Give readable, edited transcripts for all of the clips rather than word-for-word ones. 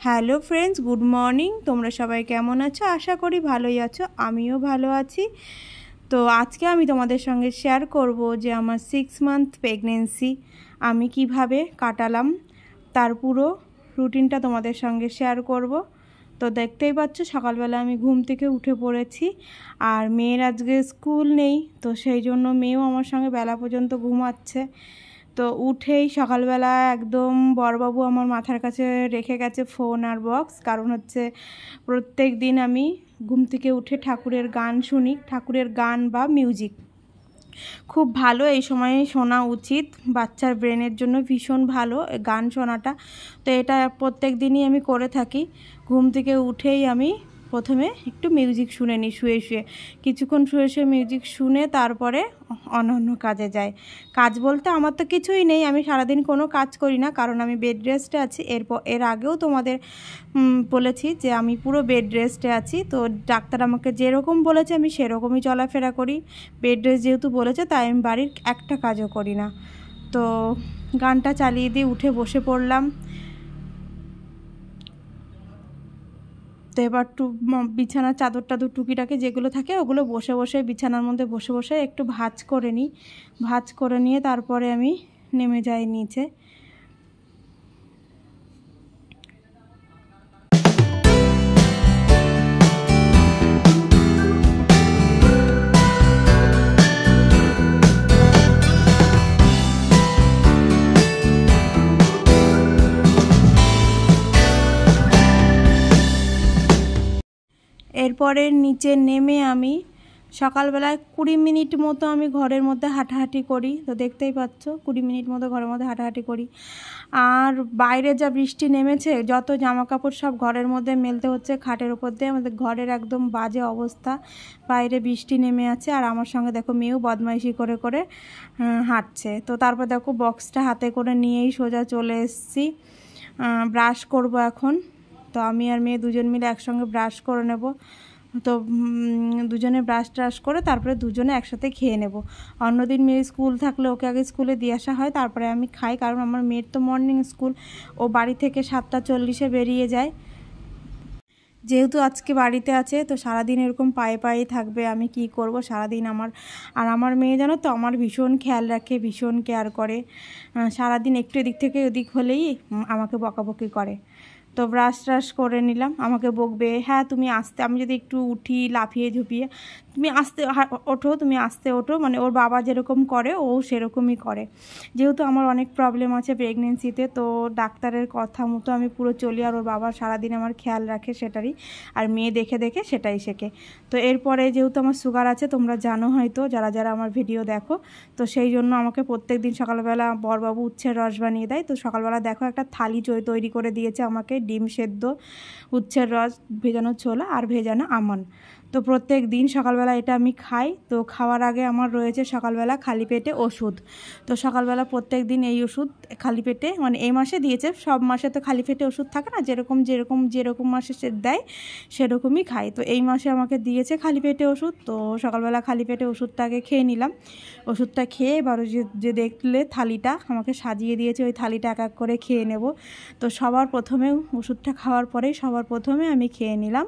Hello friends, good morning. তোমরা সবাই কেমন আছো? আশা করি ভালোই আছো। আমিও ভালো আছি। তো আজকে আমি তোমাদের সঙ্গে শেয়ার করব যে আমার 6 মান্থ প্রেগনেন্সি আমি কিভাবে কাটালাম, তার পুরো রুটিনটা তোমাদের সঙ্গে শেয়ার করব। তো দেখতেই পাচ্ছ সকালবেলা আমি ঘুম থেকে উঠে পড়েছি, আর মেয়ের আজকে স্কুল নেই, তো সেই জন্য মেয়েও আমার সঙ্গে বেলা পর্যন্ত ঘুমাচ্ছে। তো উঠেই সকালবেলা একদম বড়বাবু আমার মাথার কাছে রেখে গেছে ফোন আর বক্স, কারণ হচ্ছে প্রত্যেক দিন আমি ঘুম থেকে উঠে ঠাকুরের গান শুনি। ঠাকুরের গান বা মিউজিক খুব ভালো, এই সময়ে শোনা উচিত, বাচ্চার ব্রেনের জন্য ভীষণ ভালো গান শোনাটা। তো এটা প্রত্যেক দিনই আমি করে থাকি। ঘুম থেকে উঠেই আমি প্রথমে একটু মিউজিক শুনে নিই, শুয়ে শুয়ে কিছুক্ষণ শুয়ে শুয়ে মিউজিক শুনে তারপরে অন্য কাজে যাই। কাজ বলতে আমার তো কিছুই নেই, আমি সারাদিন কোনো কাজ করি না, কারণ আমি বেড রেস্টে আছি। এর আগেও তোমাদের বলেছি যে আমি পুরো বেড রেস্টে আছি। তো ডাক্তার আমাকে যেরকম বলেছে আমি সেরকমই চলাফেরা করি। বেড রেস্ট যেহেতু বলেছে তাই আমি বাড়ির একটা কাজও করি না। তো গানটা চালিয়ে দিয়ে উঠে বসে পড়লাম। তো এবার বিছানার চাদর টাদর টুকিটাকি যেগুলো থাকে ওগুলো বসে বসে বিছানার মধ্যে বসে বসে একটু ভাঁজ করে নিই। ভাঁজ করে নিয়ে তারপরে আমি নেমে যাই নিচে। এরপরে নিচে নেমে আমি সকালবেলায় 20 মিনিট মতো আমি ঘরের মধ্যে হাঁটাহাঁটি করি। তো দেখতেই পাচ্ছ 20 মিনিট মতো ঘরের মধ্যে হাঁটাহাঁটি করি। আর বাইরে যা বৃষ্টি নেমেছে, যত জামা কাপড় সব ঘরের মধ্যে মেলতে হচ্ছে খাটের উপর দিয়ে। আমাদের ঘরের একদম বাজে অবস্থা, বাইরে বৃষ্টি নেমে আছে। আর আমার সঙ্গে দেখো মেয়েও বদমাইশি করে করে হাঁটছে। তো তারপর দেখো বক্সটা হাতে করে নিয়েই সোজা চলে এসেছি। ব্রাশ করব এখন। তো আমি আর মেয়ে দুজন মিলে একসঙ্গে ব্রাশ করে নেব। তো দুজনে ব্রাশ করে তারপরে দুজনে একসাথে খেয়ে নেব। অন্যদিন মেয়ের স্কুল থাকলে ওকে আগে স্কুলে দিয়ে আসা হয়, তারপরে আমি খাই, কারণ আমার মেয়ের তো মর্নিং স্কুল। ও বাড়ি থেকে 7:40 বেরিয়ে যায়। যেহেতু আজকে বাড়িতে আছে তো সারাদিন এরকম পায়ে পায়ে থাকবে, আমি কি করব সারাদিন। আমার মেয়ে জানো তো আমার ভীষণ খেয়াল রাখে, ভীষণ কেয়ার করে। সারাদিন একটু এদিক থেকে ওদিক হলেই আমাকে বকাবকি করে। তো ব্রাশ করে নিলাম। আমাকে বকবে, হ্যাঁ তুমি আস্তে, আমি যদি একটু উঠি লাফিয়ে ঝুঁপিয়ে, তুমি আস্তে ওঠো, তুমি আস্তে ওঠো, মানে ওর বাবা যেরকম করে ও সেরকমই করে। যেহেতু আমার অনেক প্রবলেম আছে প্রেগনেন্সিতে, তো ডাক্তারের কথা মতো আমি পুরো চলি, আর ওর বাবা সারাদিন আমার খেয়াল রাখে সেটারই। আর মেয়ে দেখে দেখে সেটাই শেখে। তো এরপরে যেহেতু আমার সুগার আছে, তোমরা জানো হয়তো যারা যারা আমার ভিডিও দেখো, তো সেই জন্য আমাকে প্রত্যেক দিন সকালবেলা বড়বাবু উচ্ছের রস বানিয়ে দেয়। তো সকালবেলা দেখো একটা থালি তৈরি করে দিয়েছে আমাকে, ডিম সেদ্ধ, উচ্ছের রস, ভেজানো ছোলা আর ভেজানো আমন্ড। তো প্রত্যেক দিন সকালবেলা এটা আমি খাই। তো খাওয়ার আগে আমার রয়েছে সকালবেলা খালি পেটে ওষুধ। তো সকালবেলা প্রত্যেক দিন এই ওষুধ খালি পেটে, মানে এই মাসে দিয়েছে, সব মাসে তো খালি পেটে ওষুধ থাকে না, যেরকম মাসে সে দেয় সেরকমই খাই। তো এই মাসে আমাকে দিয়েছে খালি পেটে ওষুধ। তো সকালবেলা খালি পেটে ওষুধটাকে খেয়ে নিলাম। ওষুধটা খেয়ে এবার যে দেখলে থালিটা আমাকে সাজিয়ে দিয়েছে, ওই থালিটা এক এক করে খেয়ে নেব। তো সবার প্রথমে ওষুধটা খাওয়ার পরেই সবার প্রথমে আমি খেয়ে নিলাম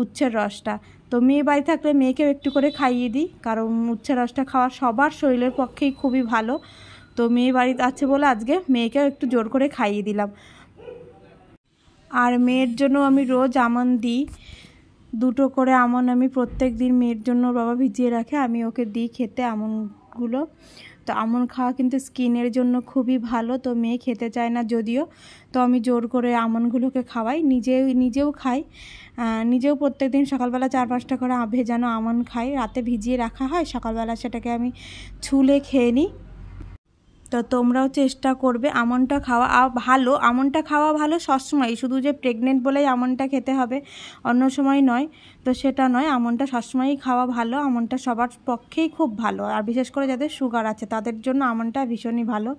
উচ্ছের রসটা। তো মেয়ে বাড়ি থাকলে মেয়েকেও একটু করে খাইয়ে দিই, কারণ উচ্ছের রসটা খাওয়া সবার শরীরের পক্ষেই খুবই ভালো। তো মেয়ে বাড়িতে আছে বলে আজকে মেয়েকেও একটু জোর করে খাইয়ে দিলাম। আর মেয়ের জন্য আমি রোজ আমন্ড দিই, 2টো করে আমন্ড আমি প্রত্যেক দিন মেয়ের জন্য বাবা ভিজিয়ে রাখে, আমি ওকে দিই খেতে আমন্ডগুলো। তো আমন্ড খাওয়া কিন্তু স্কিনের জন্য খুবই ভালো। তো মেয়ে খেতে চায় না যদিও, তো আমি জোর করে আমন্ডগুলোকে খাওয়াই, নিজেও খাই। নিজেও প্রত্যেক দিন সকালবেলা 4-5টা করে ভেজানো আমন্ড খাই, রাতে ভিজিয়ে রাখা হয়, সকালবেলা সেটাকে আমি ছুলে খেয়ে নিই। তো তোমরাও চেষ্টা করবে আমন্ডটা খাওয়া। ভালো, আমন্ডটা খাওয়া ভালো সবসময়, শুধু যে প্রেগনেন্ট বলেই আমন্ডটা খেতে হবে অন্য সময় নয়। তো সেটা নয়, আমন্ডটা সবসময়ই খাওয়া ভালো। আমন্ডটা সবার পক্ষেই খুব ভালো, আর বিশেষ করে যাদের সুগার আছে তাদের জন্য আমন্ডটা ভীষণই ভালো।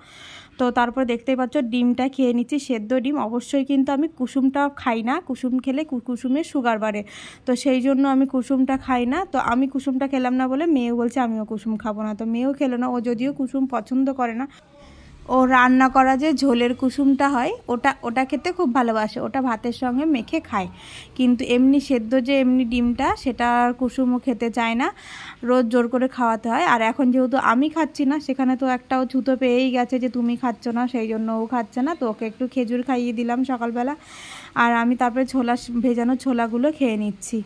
তো তারপর দেখতেই পাচ্ছ ডিমটা খেয়ে নিচ্ছি, সেদ্ধ ডিম। অবশ্যই কিন্তু আমি কুসুমটা খাই না, কুসুম খেলে কুসুমের সুগার বাড়ে, তো সেই জন্য আমি কুসুমটা খাই না। তো আমি কুসুমটা খেলাম না বলে মেয়েও বলছে আমিও কুসুম খাবো না, তো মেয়েও খেলো না, ও যদিও কুসুম পছন্দ করে না। ও রান্না করা যে ঝোলের কুসুমটা হয় ওটা খেতে খুব ভালোবাসে, ওটা ভাতের সঙ্গে মেখে খায়। কিন্তু এমনি সেদ্ধ যে এমনি ডিমটা সেটা কুসুমও খেতে চায় না, রোজ জোর করে খাওয়াতে হয়। আর এখন যেহেতু আমি খাচ্ছি না, সেখানে তো একটাও ছুতো পেয়েই গেছে যে তুমি খাচ্ছ না, সেই জন্য ও খাচ্ছে না। তো ওকে একটু খেজুর খাইয়ে দিলাম সকালবেলা, আর আমি তারপরে ভেজানো ছোলাগুলো খেয়ে নিচ্ছি।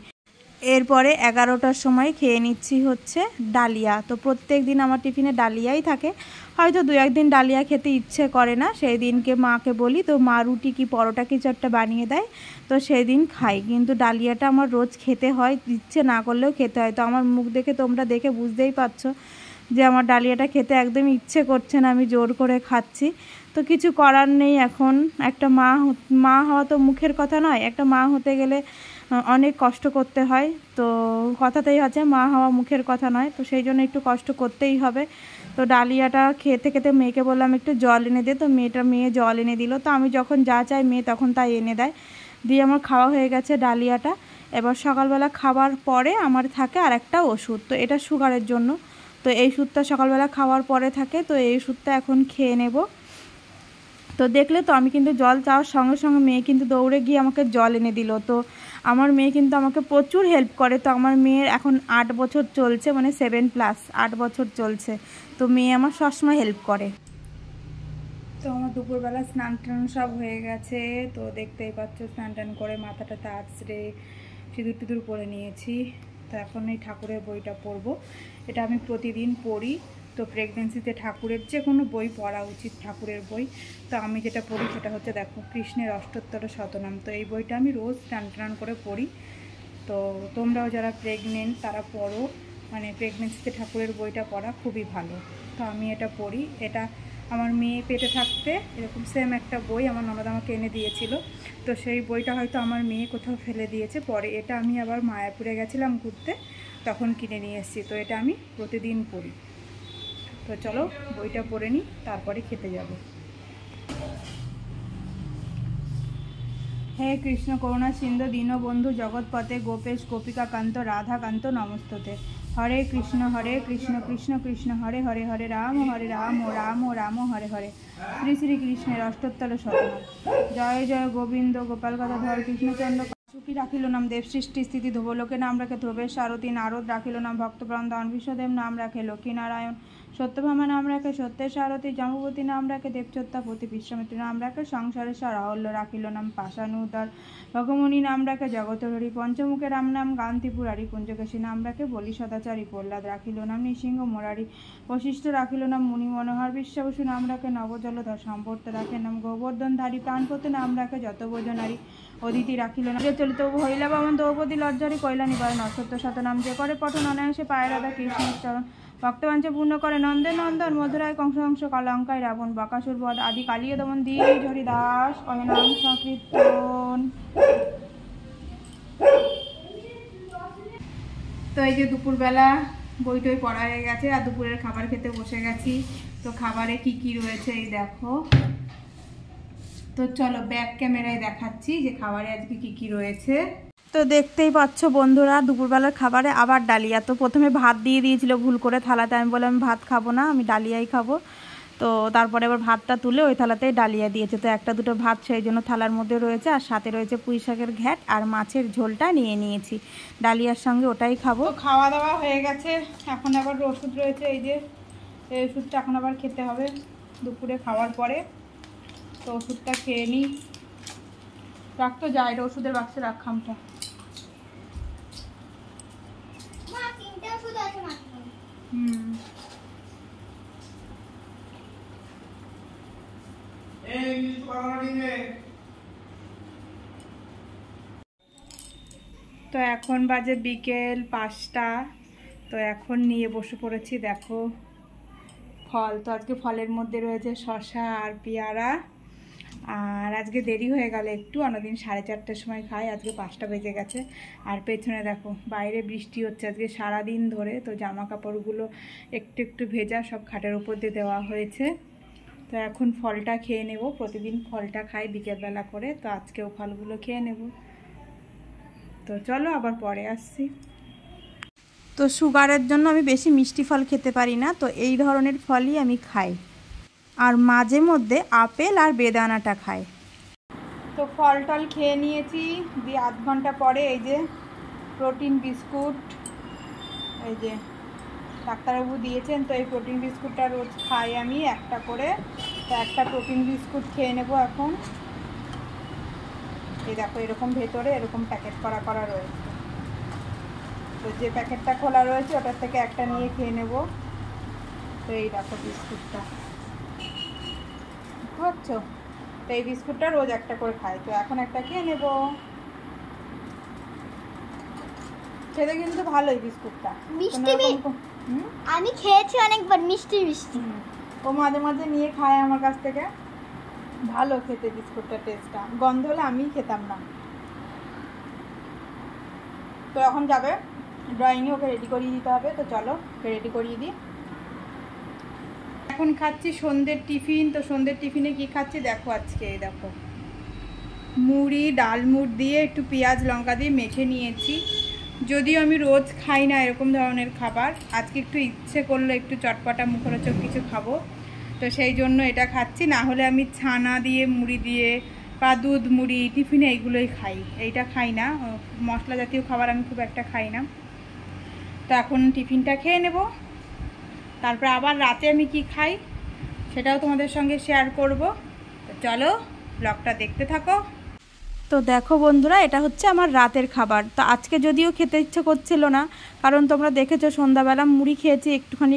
এরপরে 11টার সময় খেয়ে নিচ্ছি হচ্ছে ডালিয়া। তো প্রত্যেক দিন আমার টিফিনে ডালিয়াই থাকে, হয়তো 2-1 দিন ডালিয়া খেতে ইচ্ছে করে না, সেই দিনকে মাকে বলি, তো মা রুটি কি পরোটা কিছু একটা বানিয়ে দেয়, তো সেই দিন খাই। কিন্তু ডালিয়াটা আমার রোজ খেতে হয়, ইচ্ছে না করলেও খেতে হয়। তো আমার মুখ দেখে তোমরা দেখে বুঝতেই পারছো যে আমার ডালিয়াটা খেতে একদম ইচ্ছে করছে না, আমি জোর করে খাচ্ছি। তো কিছু করার নেই, এখন একটা মা হওয়া তো মুখের কথা নয়, একটা মা হতে গেলে অনেক কষ্ট করতে হয়। তো কথাতেই আছে মা হওয়া মুখের কথা নয়, তো সেই জন্য একটু কষ্ট করতেই হবে। তো ডালিয়াটা খেতে খেতে মেয়েকে বললাম একটু জল এনে দে, তো মেয়ে জল এনে দিল। তো আমি যখন যা চাই মেয়ে তখন তাই এনে দেয়, দিয়ে আমার খাওয়া হয়ে গেছে ডালিয়াটা। এবার সকালবেলা খাবার পরে আমার থাকে আর একটা ওষুধ, তো এটা সুগারের জন্য। তো এই ওষুধটা সকালবেলা খাওয়ার পরে থাকে, তো এই ওষুধটা এখন খেয়ে নেব। তো দেখলে তো আমি কিন্তু জল চাওয়ার সঙ্গে সঙ্গে মেয়ে কিন্তু দৌড়ে গিয়ে আমাকে জল এনে দিল। তো আমার মেয়ে কিন্তু আমাকে প্রচুর হেল্প করে। তো আমার মেয়ের এখন 8 বছর চলছে, মানে 7+, 8 বছর চলছে। তো মেয়ে আমার সবসময় হেল্প করে। তো আমার দুপুরবেলা স্নান টান সব হয়ে গেছে, তো দেখতেই পাচ্ছ স্নান টান করে মাথাটা আছড়ে সিঁদুর টিঁদুর পরে নিয়েছি। তো এখন এই ঠাকুরের বইটা পড়বো, এটা আমি প্রতিদিন পড়ি। তো প্রেগনেন্সিতে ঠাকুরের যে কোনো বই পড়া উচিত, ঠাকুরের বই। তো আমি যেটা পড়ি সেটা হচ্ছে দেখো কৃষ্ণের অষ্টোত্তর শতনাম। তো এই বইটা আমি রোজ টান করে পড়ি। তো তোমরাও যারা প্রেগনেন্ট তারা পড়ো, মানে প্রেগনেন্সিতে ঠাকুরের বইটা পড়া খুবই ভালো। তো আমি এটা পড়ি, এটা আমার মেয়ে পেটে থাকতে এরকম সেম একটা বই আমার ননদ আমাকে এনে দিয়েছিল। তো সেই বইটা হয়তো আমার মেয়ে কোথাও ফেলে দিয়েছে, পরে এটা আমি আবার মায়াপুরে গেছিলাম ঘুরতে, তখন কিনে নিয়ে এসেছি। তো এটা আমি প্রতিদিন পড়ি। তো চলো বইটা পড়ে নিই, তারপরে খেতে যাব। হে কৃষ্ণ করুণা সিন্ধু দীনবন্ধু জগৎপতে গোপেশ গোপিকাকান্ত রাধাকান্ত নমস্ততে। হরে কৃষ্ণ কৃষ্ণ কৃষ্ণ হরে হরে, হরে রাম রাম রাম হরে হরে। শ্রী শ্রী কৃষ্ণের অষ্টোত্তর শতনাম। জয় জয় গোবিন্দ গোপাল গদাধর কৃষ্ণচন্দ্র সুখী রাখিল নাম দেব সৃষ্টি স্থিতি ধ্রুবলোকে নাম রাখে ধ্রুবেশ সারথী নারদ রাখিল নাম ভক্তপ্রাণ বিশ্বদেব নাম রাখে লক্ষ্মীনারায়ণ সত্যভামা নাম রাখে সত্যের সারথী জাম্বুবতী নাম রাখে দেবচত্তাপতি বিশ্বামিত্র নাম রাখে সংসারেশ্বর রাহল্য রাখিল নাম পাশানুদ্ধার ভগমণি নাম রাখে জগতহরি পঞ্চমুখে রাম নাম গান্তিপুরারি কুঞ্জকেশী নাম রাখে বলি সদাচারী প্রহ্লাদ রাখিল নাম নৃসিংহ মুরারি বশিষ্ঠ রাখিল নাম মুনি মনোহর বিশ্বাবসু নাম রাখে নবজলধর সম্পর্ত রাখে নাম গোবর্ধনধারী প্রাণপতি নাম রাখে যত বোজনারী অদিতি রাখিল নাম চলিত হইলা বামন দ্রৌপদী লজ্জারি কইলা নিবারণ অসত্য শতনাম যে করে পঠন অনায়াসে পায় রাধা কৃষ্ণের চরণ ভক্তবাঞ্ছা পূর্ণ করে নন্দে নন্দন মধুরায় কংস কলঙ্কায় রাবণ বাকাসুর বধ আদি কালিয় দমন দ্বিজ হরিদাস অয়নাম সংকীর্তন। তো এই যে দুপুরবেলা বই টই পড়া হয়ে গেছে আর দুপুরের খাবার খেতে বসে গেছি। তো খাবারে কি কি রয়েছে এই দেখো। তো চলো ব্যাক ক্যামেরায় দেখাচ্ছি যে খাবারে আজকে কি কি রয়েছে। তো দেখতেই পাচ্ছ বন্ধুরা দুপুরবেলার খাবারে আবার ডালিয়া। তো প্রথমে ভাত দিয়ে দিয়েছিল ভুল করে থালাতে, আমি বললাম আমি ভাত খাবো না, আমি ডালিয়াই খাবো। তো তারপরে আবার ভাতটা তুলে ওই থালাতেই ডালিয়া দিয়েছে। তো একটা দুটো ভাত সেই জন্য থালার মধ্যে রয়েছে, আর সাথে রয়েছে পুঁই শাকের ঘ্যাট আর মাছের ঝোলটা নিয়ে নিয়েছি ডালিয়ার সঙ্গে, ওটাই খাবো। খাওয়া দাওয়া হয়ে গেছে, এখন আবার ওষুধ রয়েছে, এই যে এই ওষুধটা এখন আবার খেতে হবে দুপুরে খাওয়ার পরে। তো ওষুধটা খেয়ে নিই, রাখতো যায় এটা ওষুধের বাক্সে রাখামটা। তো এখন বাজে বিকেল 5টা। তো এখন নিয়ে বসে পড়েছি দেখো ফল। তো আজকে ফলের মধ্যে রয়েছে শসা আর পেয়ারা। আর আজকে দেরি হয়ে গেল একটু, অন্যদিন 4:30টার সময় খাই, আজকে 5টা বেজে গেছে। আর পেছনে দেখো বাইরে বৃষ্টি হচ্ছে আজকে সারাদিন ধরে। তো জামা কাপড়গুলো একটু একটু ভেজা সব খাটের উপর দিয়ে দেওয়া হয়েছে। তো এখন ফলটা খেয়ে নেব, প্রতিদিন ফলটা খাই বিকেলবেলা করে, তো আজকেও ফলগুলো খেয়ে নেব। তো চলো আবার পরে আসছি। তো সুগারের জন্য আমি বেশি মিষ্টি ফল খেতে পারি না, তো এই ধরনের ফলই আমি খাই। আর মাঝে মধ্যে আপেল আর বেদানাটা খায়। তো ফল টল খেয়ে নিয়েছি, দিয়ে আধ ঘন্টা পরে এই যে প্রোটিন বিস্কুট, এই যে ডাক্তারবাবু দিয়েছেন, তো এই প্রোটিন বিস্কুটটা রোজ খাই আমি একটা করে। তো একটা প্রোটিন বিস্কুট খেয়ে নেব এখন। এই দেখো এরকম ভেতরে এরকম প্যাকেট করা করা রয়েছে, তো যে প্যাকেটটা খোলা রয়েছে ওটার থেকে একটা নিয়ে খেয়ে নেব। তো এই দেখো বিস্কুটটা, বুঝতে পারছো? তো এই বিস্কুটটা রোজ একটা করে খাই, তো এখন একটা খেয়ে নেব। খেতে কিন্তু ভালোই বিস্কুটটা, মিষ্টি। আমি খেয়েছি অনেকবার, মিষ্টি মিষ্টি। ও মাঝে মাঝে নিয়ে খায় আমার কাছ থেকে, ভালো খেতে বিস্কুটটা, টেস্টটা। গন্ধ হলে আমি খেতাম না। তো এখন যাবে ড্রয়িংয়ে, ওকে রেডি করিয়ে দিতে হবে। তো চলো ওকে রেডি করিয়ে দিই। এখন খাচ্ছি সন্ধ্যের টিফিন। তো সন্ধ্যের টিফিনে কি খাচ্ছি দেখো আজকে, এই দেখো মুড়ি ডালমুট দিয়ে একটু পেঁয়াজ লঙ্কা দিয়ে মেখে নিয়েছি। যদিও আমি রোজ খাই না এরকম ধরনের খাবার, আজকে একটু ইচ্ছে করলো একটু চটপটা মুখরোচক কিছু খাবো, তো সেই জন্য এটা খাচ্ছি। না হলে আমি ছানা দিয়ে মুড়ি দিয়ে বা দুধ মুড়ি টিফিনে এইগুলোই খাই, এইটা খাই না। মশলা জাতীয় খাবার আমি খুব একটা খাই না। তো এখন টিফিনটা খেয়ে নেব, তারপরে আবার রাতে আমি কি খাই সেটাও তোমাদের সঙ্গে শেয়ার করব। তো চলো ব্লগটা দেখতে থাকো। তো দেখো বন্ধুরা, এটা হচ্ছে আমার রাতের খাবার। তো আজকে যদিও খেতে ইচ্ছে করছিল না, কারণ তোমরা দেখেছো সন্ধ্যাবেলা মুড়ি খেয়েছি একটুখানি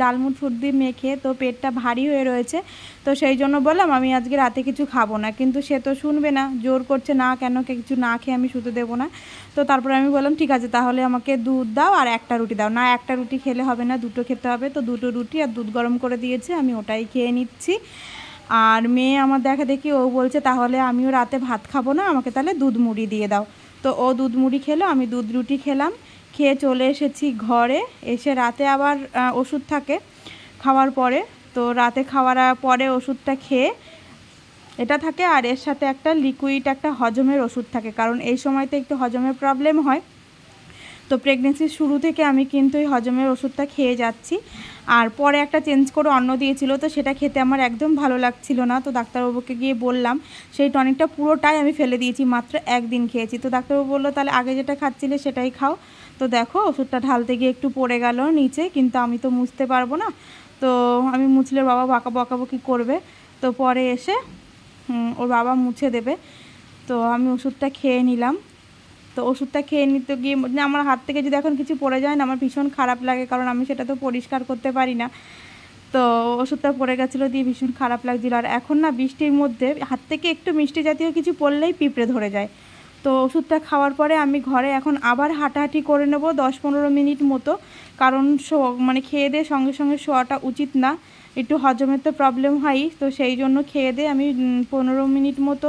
ডালমুট ফুট দিয়ে মেখে, তো পেটটা ভারী হয়ে রয়েছে। তো সেই জন্য বললাম আমি আজকে রাতে কিছু খাবো না, কিন্তু সে তো শুনবে না, জোর করছে না কেন কিছু না খেয়ে আমি শুতে দেবো না। তো তারপরে আমি বললাম ঠিক আছে তাহলে আমাকে দুধ দাও আর একটা রুটি দাও। না একটা রুটি খেলে হবে না, দুটো খেতে হবে। তো দুটো রুটি আর দুধ গরম করে দিয়েছে, আমি ওটাই খেয়ে নিচ্ছি। আর মেয়ে আমার দেখা দেখি ও বলছে তাহলে আমিও রাতে ভাত খাবো না, আমাকে তাহলে দুধ মুড়ি দিয়ে দাও। তো ও দুধ মুড়ি খেলো, আমি দুধ রুটি খেলাম। খেয়ে চলে এসেছি ঘরে। এসে রাতে আবার ওষুধ থাকে খাওয়ার পরে, তো রাতে খাওয়ার পরে ওষুধটা খেয়ে এটা থাকে, আর এর সাথে একটা লিকুইড একটা হজমের ওষুধ থাকে, কারণ এই সময়তে একটু হজমের প্রবলেম হয়। তো প্রেগনেন্সির শুরু থেকে আমি কিন্তু এই হজমের ওষুধটা খেয়ে যাচ্ছি। আর পরে একটা চেঞ্জ করে অন্য দিয়েছিল, তো সেটা খেতে আমার একদম ভালো লাগছিল না। তো ডাক্তারবাবুকে গিয়ে বললাম, সেই টনিকটা পুরোটাই আমি ফেলে দিয়েছি, মাত্র একদিন খেয়েছি। তো ডাক্তারবাবু বললো তাহলে আগে যেটা খাচ্ছিলে সেটাই খাও। তো দেখো ওষুধটা ঢালতে গিয়ে একটু পড়ে গেল নিচে, কিন্তু আমি তো মুছতে পারবো না। তো আমি মুছলে বাবা বকাবকি করবে, তো পরে এসে ওর বাবা মুছে দেবে। তো আমি ওষুধটা খেয়ে নিলাম। তো ওষুধটা খেয়ে নিতে গিয়ে আমার হাত থেকে যদি এখন কিছু পড়ে যায় না, আমার ভীষণ খারাপ লাগে, কারণ আমি সেটা তো পরিষ্কার করতে পারি না। তো ওষুধটা পড়ে গেছিলো দিয়ে ভীষণ খারাপ লাগছিলো। আর এখন না বৃষ্টির মধ্যে হাত থেকে একটু মিষ্টি জাতীয় কিছু পড়লেই পিঁপড়ে ধরে যায়। তো ওষুধটা খাওয়ার পরে আমি ঘরে এখন আবার হাঁটাহাঁটি করে নেব 10-15 মিনিট মতো, কারণ মানে খেয়ে দিয়ে সঙ্গে সঙ্গে শোয়াটা উচিত না, একটু হজমের তো প্রবলেম হয়ই। তো সেই জন্য খেয়ে দিয়ে আমি 15 মিনিট মতো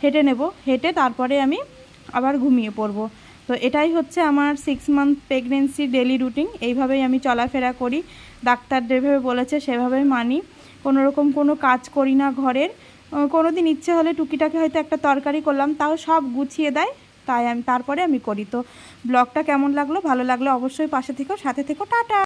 হেঁটে নেব, হেঁটে তারপরে আমি আবার ঘুমিয়ে পড়ব। তো এটাই হচ্ছে আমার 6 মান্থ প্রেগনেন্সি ডেলি রুটিন। এইভাবেই আমি চলাফেরা করি, ডাক্তার যেভাবে বলেছে সেভাবেই মানি। কোনো রকম কোনো কাজ করি না ঘরের। কোনো দিন ইচ্ছে হলে টুকিটাকি হয়তো একটা তরকারি করলাম, তাও সব গুছিয়ে দেয়, তারপরে আমি করি। তো ব্লগটা কেমন লাগলো, ভালো লাগলে অবশ্যই পাশে থেকো, সাথে থেকো, টাটা।